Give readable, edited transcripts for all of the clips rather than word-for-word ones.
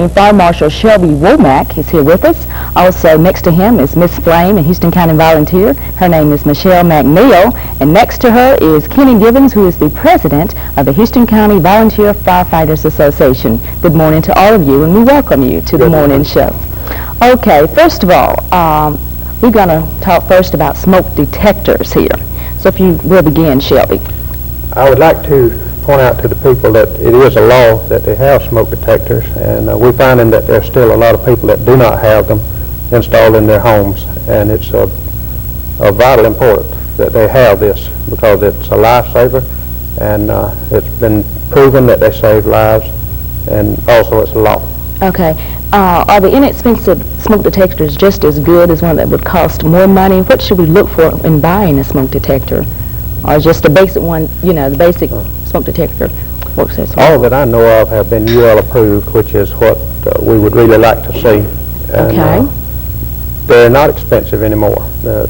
Fire Marshal Shelby Womack is here with us. Also next to him is Ms FLame, a Houston County volunteer. Her name is Michelle McNeil. And next to her is Kenny Gibbons, who is the president of the Houston County Volunteer Firefighters Association. Good morning to all of you, and we welcome you to the morning show. Okay, first of all, we're going to talk first about smoke detectors here. So if you will begin, Shelby. I would like to point out to the people that it is a law that they have smoke detectors, and we're finding that there's still a lot of people that do not have them installed in their homes, and it's of vital importance that they have this because it's a lifesaver, and it's been proven that they save lives, and also it's a law. Okay. Are the inexpensive smoke detectors just as good as one that would cost more money? What should we look for in buying a smoke detector? Or just a basic one, you know, the basic smoke detector works as well? All that I know of have been UL approved, which is what we would really like to see. And, okay. They're not expensive anymore. They're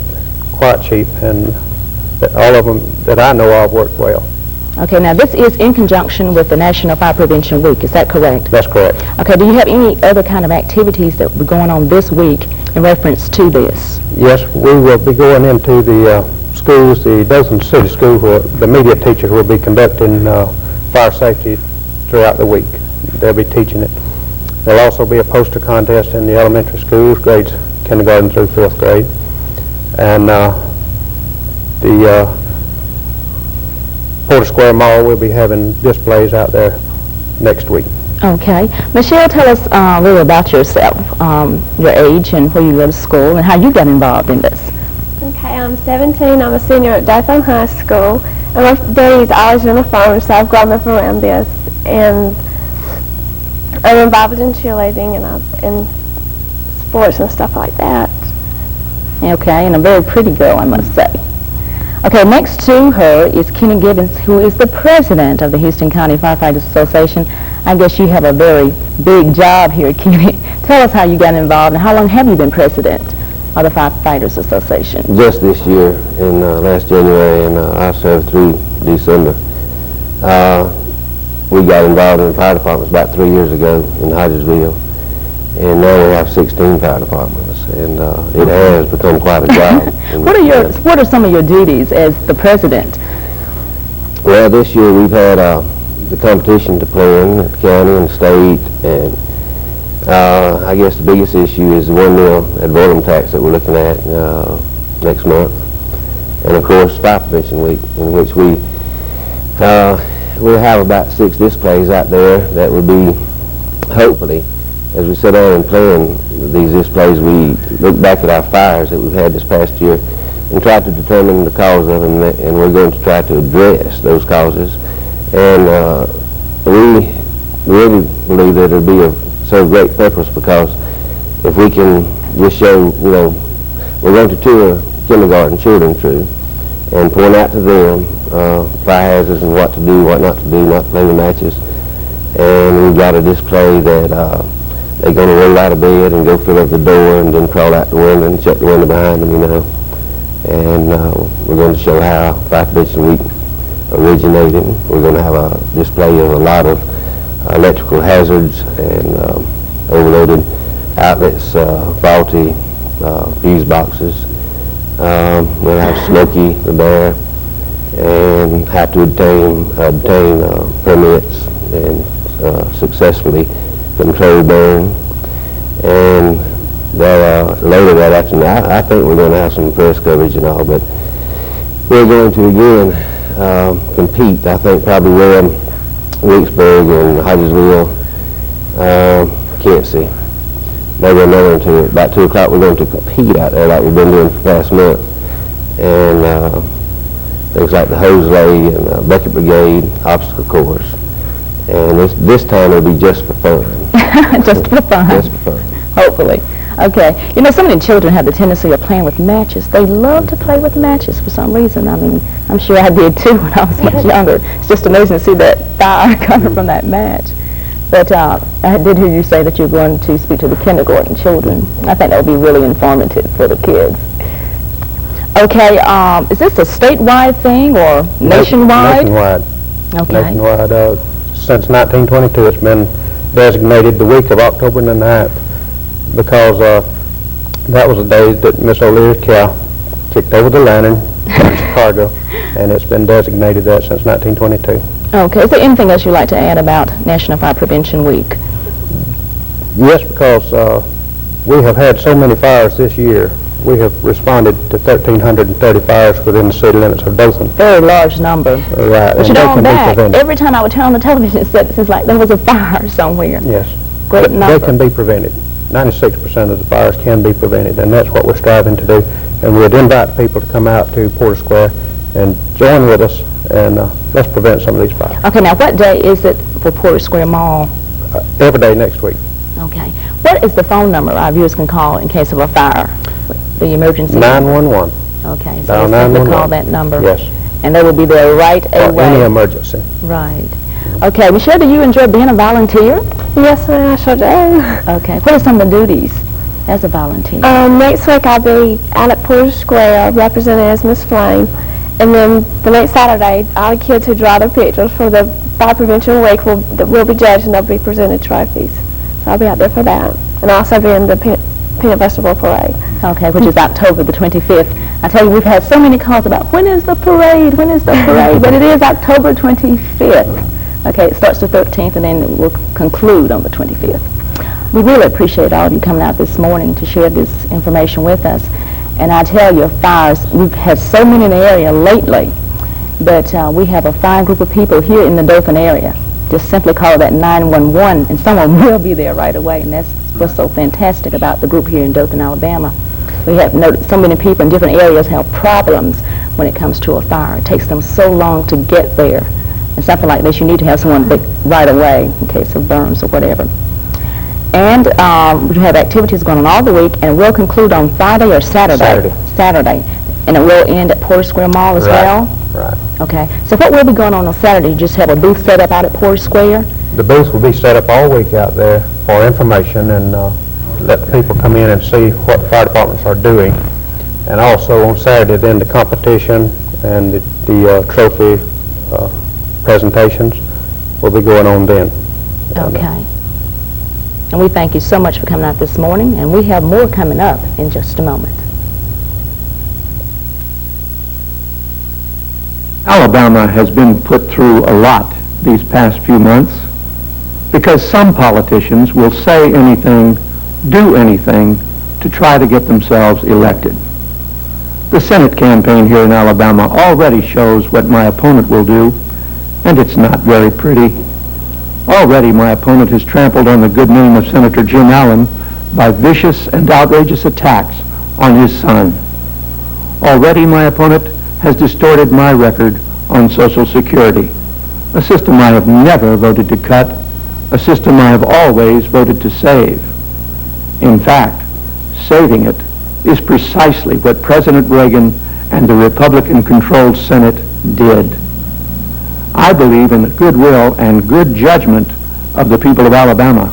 quite cheap, and all of them that I know of work well. Okay, now this is in conjunction with the National Fire Prevention Week, is that correct? That's correct. Okay, do you have any other kind of activities that will be going on this week in reference to this? Yes, we will be going into the schools, the dozen city schools where the media teachers will be conducting fire safety throughout the week. They'll be teaching it. There'll also be a poster contest in the elementary schools, grades kindergarten through 5th grade. And the Porter Square Mall will be having displays out there next week. Okay. Michelle, tell us a little about yourself, your age and where you go to school and how you got involved in this. Okay, I'm 17. I'm a senior at Dayton High School. And my daddy's always on the phone, so I've grown up around this. And I'm involved in cheerleading and sports and stuff like that. Okay, and a very pretty girl, I must say. Okay, next to her is Kenny Gibbons, who is the president of the Houston County Firefighters Association. I guess you have a very big job here, Kenny. Tell us how you got involved and how long have you been president of the Firefighters Association? Just this year, in last January, and I served through December. We got involved in the fire departments about 3 years ago in Hodgesville, and now we have 16 fire departments, and it has become quite a job. What are some of your duties as the president? Well, this year we've had the competition to play in at the county and state, and I guess the biggest issue is the 1 mil ad valorem tax that we're looking at next month, and of course Fire Prevention Week, in which we'll have about 6 displays out there that will be, hopefully, as we sit down and plan these displays, we look back at our fires that we've had this past year and try to determine the cause of them, and we're going to try to address those causes. And we really believe that it'll be of so great purpose, because if we can just show, you know, we're going to tour kindergarten children through and point out to them fire hazards and what to do, what not to do, not play with matches. And we've got a display that they're going to roll out of bed and go fill up the door and then crawl out the window and shut the window behind them, you know. And we're going to show how Fire Prevention Week originated. We're going to have a display of a lot of electrical hazards and overloaded outlets, faulty fuse boxes. We'll have Smokey the bear and have to obtain permits and successfully control burn. And later that afternoon, I think we're going to have some press coverage and all, but we're going to again compete. I think probably Wicksburg and Hodgesville, can't see. Maybe another one too. About 2 o'clock we're going to compete out there like we've been doing for the past month. And things like the hose lay and bucket brigade, obstacle course. And this time it'll be just for fun. Just for fun. Just for fun. Hopefully. Okay. You know, some of the children have the tendency of playing with matches. They love to play with matches for some reason. I mean, I'm sure I did too when I was much younger. It's just amazing to see that fire coming from that match. But I did hear you say that you're going to speak to the kindergarten children. I think that would be really informative for the kids. Okay, is this a statewide thing or nationwide? Nationwide. Okay. Nationwide. Since 1922, it's been designated the week of October the 9th because that was the day that Ms. O'Leary's cow kicked over the lantern in Chicago, and it's been designated that since 1922. Okay. Is there anything else you'd like to add about National Fire Prevention Week? Yes, because we have had so many fires this year. We have responded to 1,330 fires within the city limits of Dothan. Very large number. Right. But you know, every time I would turn on the television, it seems like there was a fire somewhere. Yes. Great number. They can be prevented. 96% of the fires can be prevented, and that's what we're striving to do. And we'd invite people to come out to Porter Square and join with us, and let's prevent some of these fires. Okay, now what day is it for Porter Square Mall? Every day next week. Okay. What is the phone number our viewers can call in case of a fire? The emergency? 911. Okay, so they simply call that number. Yes. And they will be there right away. For any emergency. Right. Okay, Michelle, do you enjoy being a volunteer? Yes, ma'am, I sure do. Okay. What are some of the duties as a volunteer? Next week I'll be out at Porter Square represented as Ms. FLame. And then the next Saturday, all the kids who draw their pictures for the Fire Prevention Week will be judged and they'll be presented trophies. So I'll be out there for that. And I'll also be in the Peanut Vegetable Parade. Okay, which is October the 25th. I tell you, we've had so many calls about when is the parade, when is the parade, but it is October 25th. Okay, it starts the 13th and then it will conclude on the 25th. We really appreciate all of you coming out this morning to share this information with us. And I tell you, fires, we've had so many in the area lately, but we have a fine group of people here in the Dothan area. Just simply call that 911 and someone will be there right away, and that's what's so fantastic about the group here in Dothan, Alabama. We have noticed so many people in different areas have problems when it comes to a fire. It takes them so long to get there. And something like this, you need to have someone right away in case of burns or whatever. And we have activities going on all the week, and we'll conclude on Friday or Saturday? Saturday. And it will end at Porter Square Mall as well? Right. Okay. So what will be going on Saturday? You just have a booth set up out at Porter Square? The booth will be set up all week out there for information and let the people come in and see what the fire departments are doing. And also on Saturday then the competition and the trophy presentations will be going on then. Okay. And we thank you so much for coming out this morning, and we have more coming up in just a moment. Alabama has been put through a lot these past few months because some politicians will say anything, do anything to try to get themselves elected. The Senate campaign here in Alabama already shows what my opponent will do, and it's not very pretty. Already my opponent has trampled on the good name of Senator Jim Allen by vicious and outrageous attacks on his son. Already my opponent has distorted my record on Social Security, a system I have never voted to cut, a system I have always voted to save. In fact, saving it is precisely what President Reagan and the Republican-controlled Senate did. I believe in the goodwill and good judgment of the people of Alabama,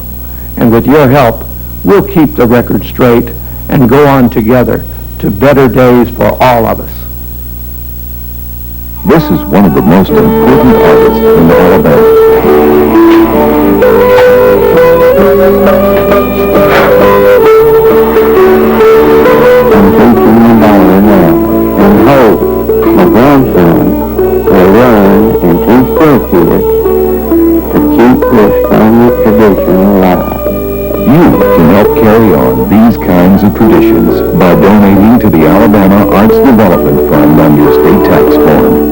and with your help, we'll keep the record straight and go on together to better days for all of us. This is one of the most important artists in Alabama. I'm teaching the dollar now, and hope my grandson will learn and teach their kids to keep this family tradition alive. You can help carry on these kinds of traditions by donating to the Alabama Arts Development Fund on your state tax form.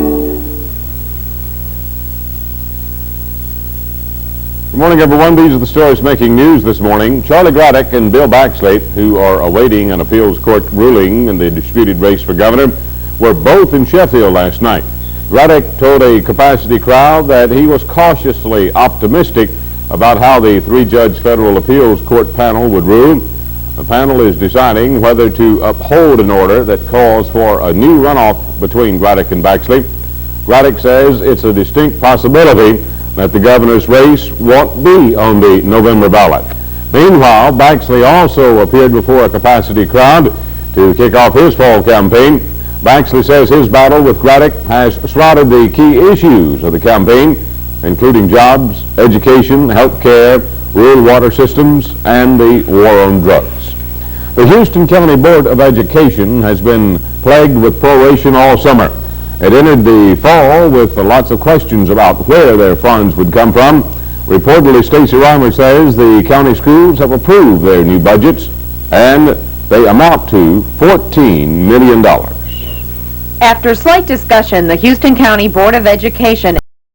Good morning, everyone. These are the stories making news this morning. Charlie Graddick and Bill Baxley, who are awaiting an appeals court ruling in the disputed race for governor, were both in Sheffield last night. Graddick told a capacity crowd that he was cautiously optimistic about how the three-judge federal appeals court panel would rule. The panel is deciding whether to uphold an order that calls for a new runoff between Graddick and Baxley. Graddick says it's a distinct possibility that the governor's race won't be on the November ballot. Meanwhile, Baxley also appeared before a capacity crowd to kick off his fall campaign. Baxley says his battle with Graddick has shrouded the key issues of the campaign, including jobs, education, health care, rural water systems, and the war on drugs. The Houston County Board of Education has been plagued with proration all summer. It entered the fall with lots of questions about where their funds would come from. Reportedly, Stacey Reimer says the county schools have approved their new budgets, and they amount to $14 million. After slight discussion, the Houston County Board of Education